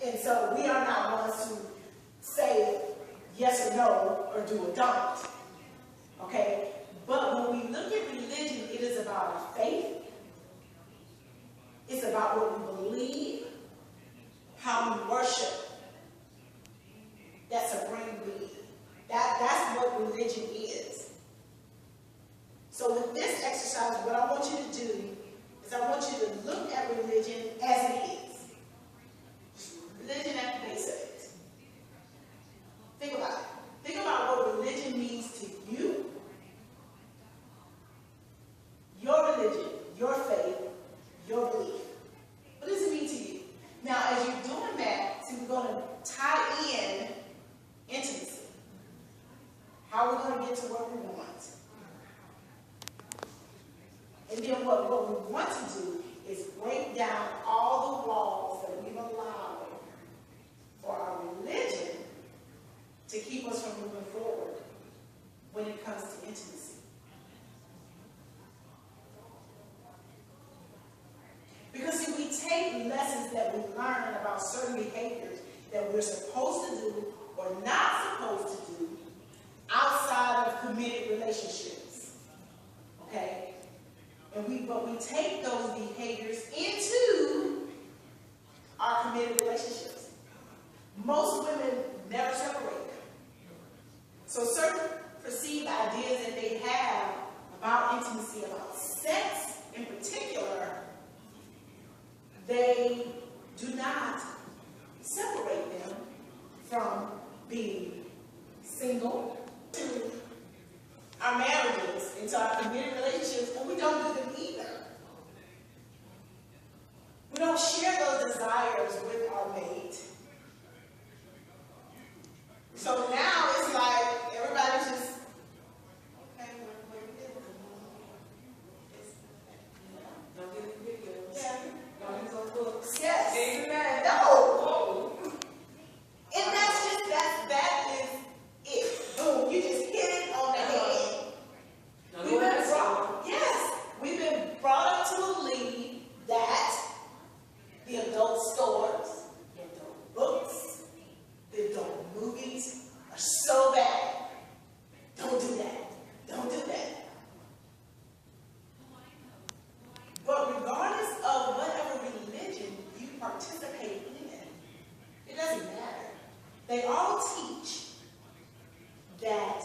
And so we are not ones to say yes or no or do or don't. Okay? But when we look at religion, it is about our faith. It's about what we believe, how we worship. That's a brain belief. That's what religion is. So with this exercise, what I want you to do is I want you to look at religion as it is. Religion at the base of it. Think about it. Think about what religion means to you. Your religion, your faith, your belief. What does it mean to you? Now, as you're doing that, see, we're going to tie in intimacy. How are we going to get to what we want? And then what we want to do is break down all the walls that we've allowed for our religion to keep us from moving forward when it comes to intimacy. Because if we take lessons that we learn about certain behaviors that we're supposed to do or not supposed to do outside of committed relationships, okay? But we take those behaviors into our committed relationships. Most women never separate them. So certain perceived ideas that they have about intimacy, about sex in particular, they do not separate them from being single to our marriages, into our committed relationships, and we don't do them either. We don't share those desires with our mate. So now it's like everybody's just, okay, what we did. Don't get any videos. Yeah. Don't get those books. Yes. Amen. No. And that is it. Boom. You just hit it on the head. We've been brought up to believe that the adult stores, the adult books, the adult movies are so bad. Don't do that. Don't do that. But regardless of whatever religion you participate in, it doesn't matter. They all teach that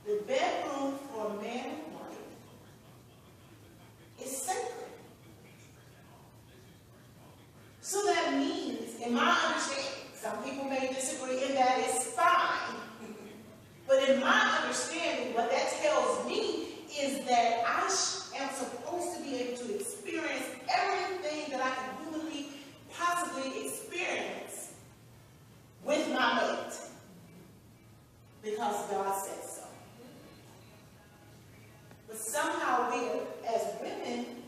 the bedroom for a man and wife is sacred. So that means, in my understanding, some people may disagree, and that is fine. But in my understanding, what that tells me is that I am supposed to be able to experience everything that I can humanly possibly experience with my mate. Because God said so. But somehow we, as women,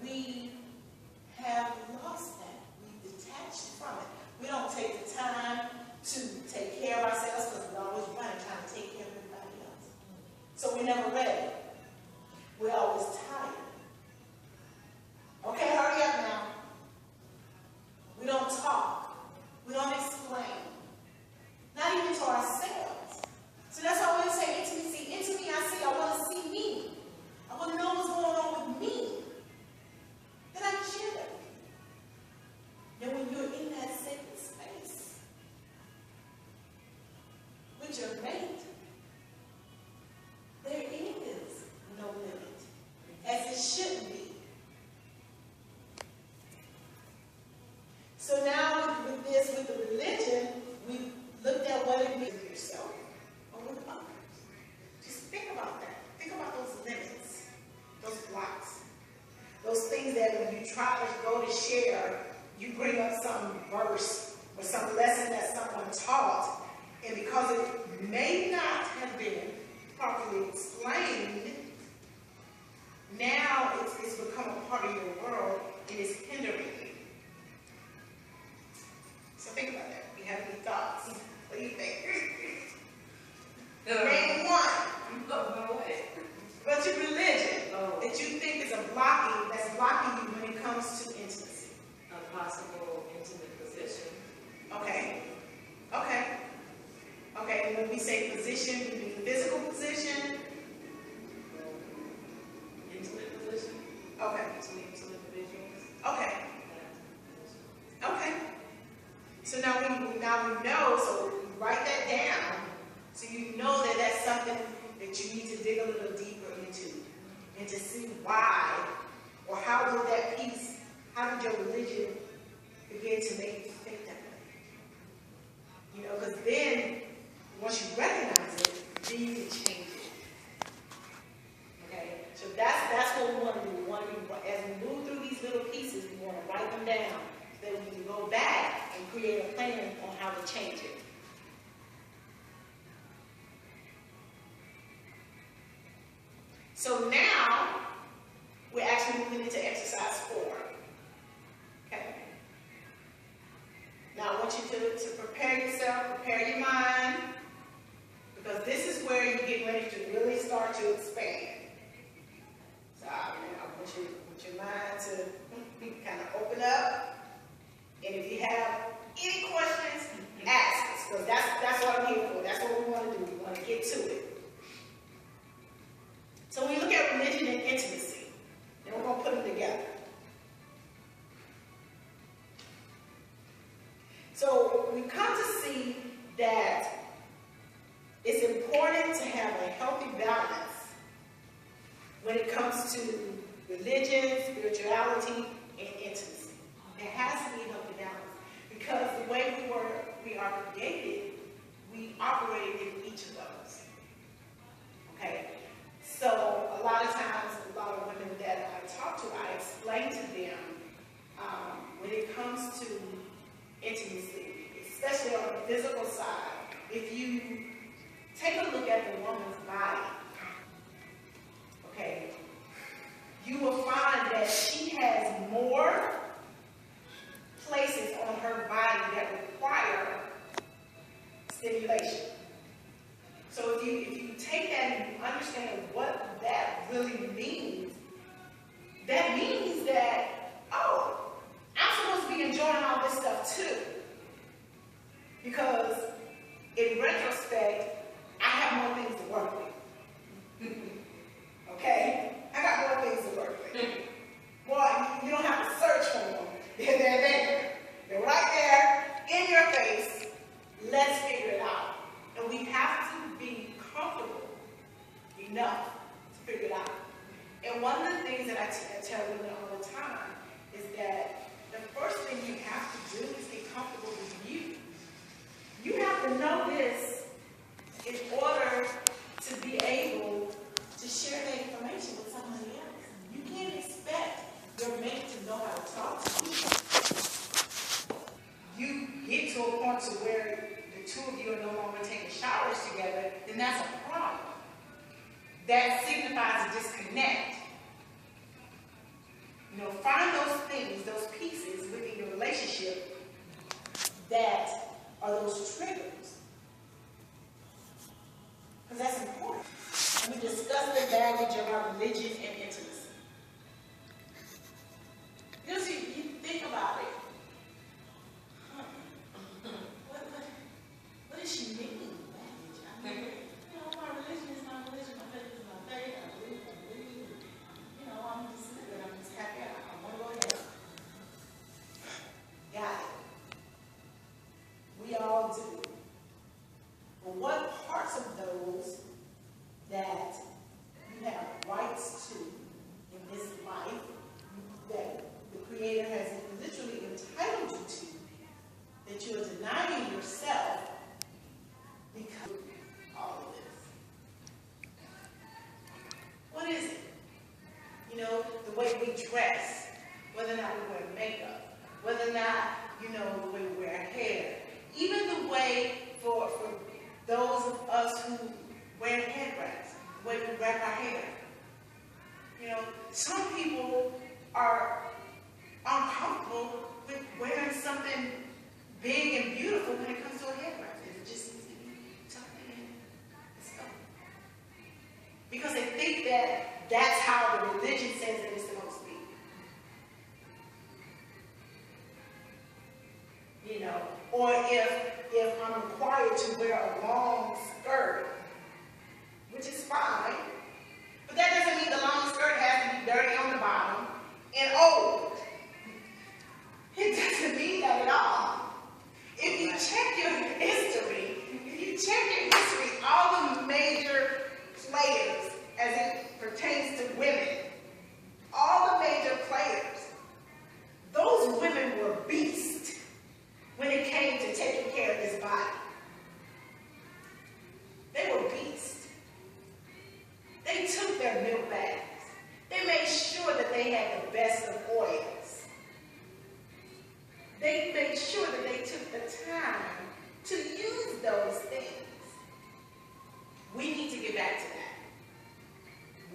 we have lost that. We've detached from it. We don't take the time to take care of ourselves because we're always running, trying to take care of everybody else. So we're never ready. We're always tired. Okay, hurry up now. We don't talk. We don't explain. Not even to ourselves. So that's why I always say intimacy. Into me, I say I want to see me. I want to know what's going on with me. Then I can share that with you. Then when you're in that sacred space with your mate, there is no limit, as it shouldn't be. So now with the religion, we looked at what it means for yourself or with others. Just think about that. Think about those limits, those blocks, those things that when you try to go to share, you bring up some verse or some lesson that someone taught, and because it may not have been properly explained, now it's become a part of your world and it's hindering you. So think about that. You have any thoughts? What do you think? Name one. What's your religion that you think is that's blocking you when it comes to intimacy? A possible intimate position. position, we mean physical position. Intimate position. Okay. Between two individuals. Okay. Okay. So now we know, so you write that down, so you know that that's something that you need to dig a little deeper into, and to see why, or how did that piece, how did your religion begin to make you think that way? You know, because then, once you recognize it, then you can change it. Okay? So that's what we want to do. We want to, as we move through these little pieces, we want to write them down, so that we can go back and create a plan on how to change it. So now, we're actually moving into exercise 4. Okay? Now I want you to prepare yourself, prepare your mind, because this is where you get ready to really start to expand. So I want your mind to kind of open up. And if you have any questions, ask us, because that's what I'm here for. That's what we want to do. We want to get to it. So when you look at religion and intimacy, and we're going to put them together. So we come to see that it's important to have a healthy balance when it comes to religion, spirituality, and intimacy. There has to be a healthy balance, because the way we are created, we operate in each of those. Okay? So a lot of times, a lot of women that I talk to, I explain to them when it comes to intimacy, especially on the physical side, if you take a look at the woman's body, okay, you will find that she has more places on her body that require stimulation. So if you take that and you understand what that really means, that means that, oh, I'm supposed to be enjoying all this stuff too. Because in retrospect, I have more things to work with. Okay? I got more things to work with. Well, you don't have to search for them. They're there. They're right there in your face. Let's figure it out. And we have to be comfortable enough to figure it out. And one of the things that I tell women all the time is that the first thing you have to do is get comfortable with you. You have to know this in order to be able to share that information with somebody else. You can't expect your mate to know how to talk to you. You get to a point to where the two of you are no longer taking showers together, then that's a problem. That signifies a disconnect. You know, find those things, those pieces within your relationship that are those triggers. Because that's important. And we discuss the baggage of our religion and intimacy. Because you think about it. What does she mean, baggage? I mean, you know, my religion is my religion, my faith is my faith, I believe. You know, I'm just living, I'm just happy, I want to go ahead. Got it. We all do. But what parts of those that you have rights to in this life, that the Creator has literally entitled you to, that you are denying yourself because of all of this? What is it? You know, the way we dress, whether or not we wear makeup, whether or not, you know, the way we wear our hair, even the way for those of us who wear head wraps, the way we wrap our hair. You know, some people are uncomfortable with wearing something big and beautiful when it comes to a head wrap. It just needs to be tucked in and stuff. Because they think that that's how the religion says that it's supposed to be. You know, or if I'm required to wear a long skirt which is fine. But that doesn't mean the long skirt has to be dirty on the bottom and old. It doesn't mean that at all. If you check your history, all the major players as it pertains to women, all the major players, those women were beasts when it came to taking care of this body. They were beasts. They took their milk baths. They made sure that they had the best of oils. They made sure that they took the time to use those things. We need to get back to that.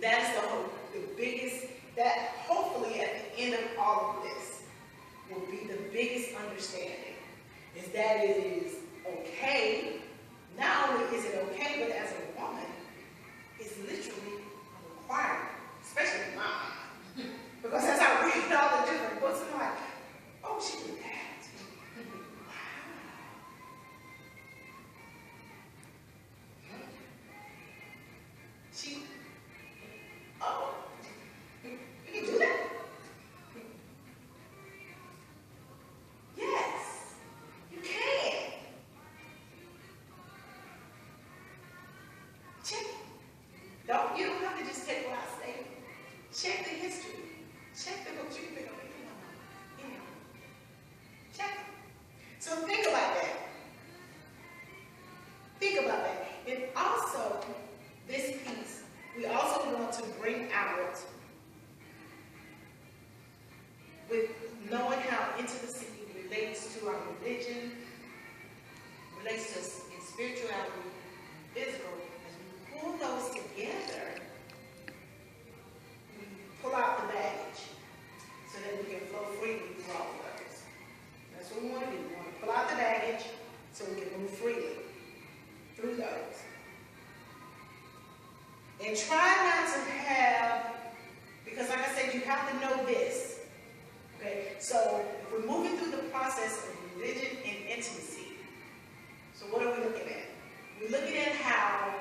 That is the biggest, that hopefully at the end of all of this will be the biggest understanding, is that it is okay. Not only is it okay, but as a woman, it's literally a requirement, especially mine. Because as I read all the different books, I'm like, oh, she did that. You can do that? Yes, you can. Check. You don't have to just take what I say. Check the history. Check the books you pick up. Check them. So think about that. Think about that. And also, this piece, we also want to bring out with knowing how intimacy relates to our religion, relates to spirituality, physical. As we pull those together, we pull out the baggage so that we can flow freely through all of those. That's what we want to do. We want to pull out the baggage so we can move freely through those. And try not to have, because like I said, you have to know this. Okay? So if we're moving through the process of religion and intimacy, so what are we looking at? We're looking at how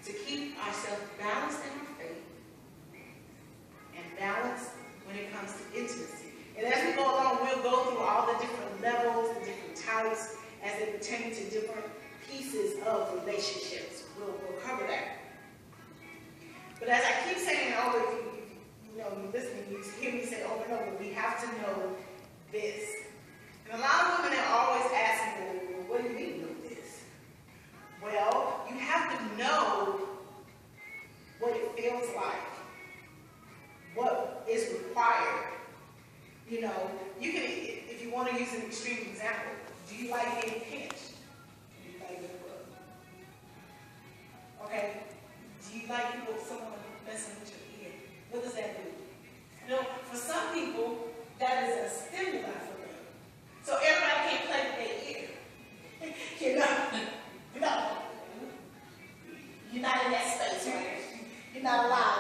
to keep ourselves balanced in our faith and balanced when it comes to intimacy. And as we go along, we'll go through all the different levels, the different types, as they pertain to different pieces of relationships. We'll cover that. But as I keep saying over, if you listen, you hear me say over and over, we have to know this. And a lot of women are always asking, well, what do you mean know this? Well, you have to know what it feels like, what is required. You know, you can, if you want to use an extreme example, do you like being pinched? Do you like being rubbed? Okay? Do you like someone messing with your ear? What does that do? You know, for some people, that is a stimuli for them. So everybody can't play with their ear. You're not in that space, right? You're not allowed.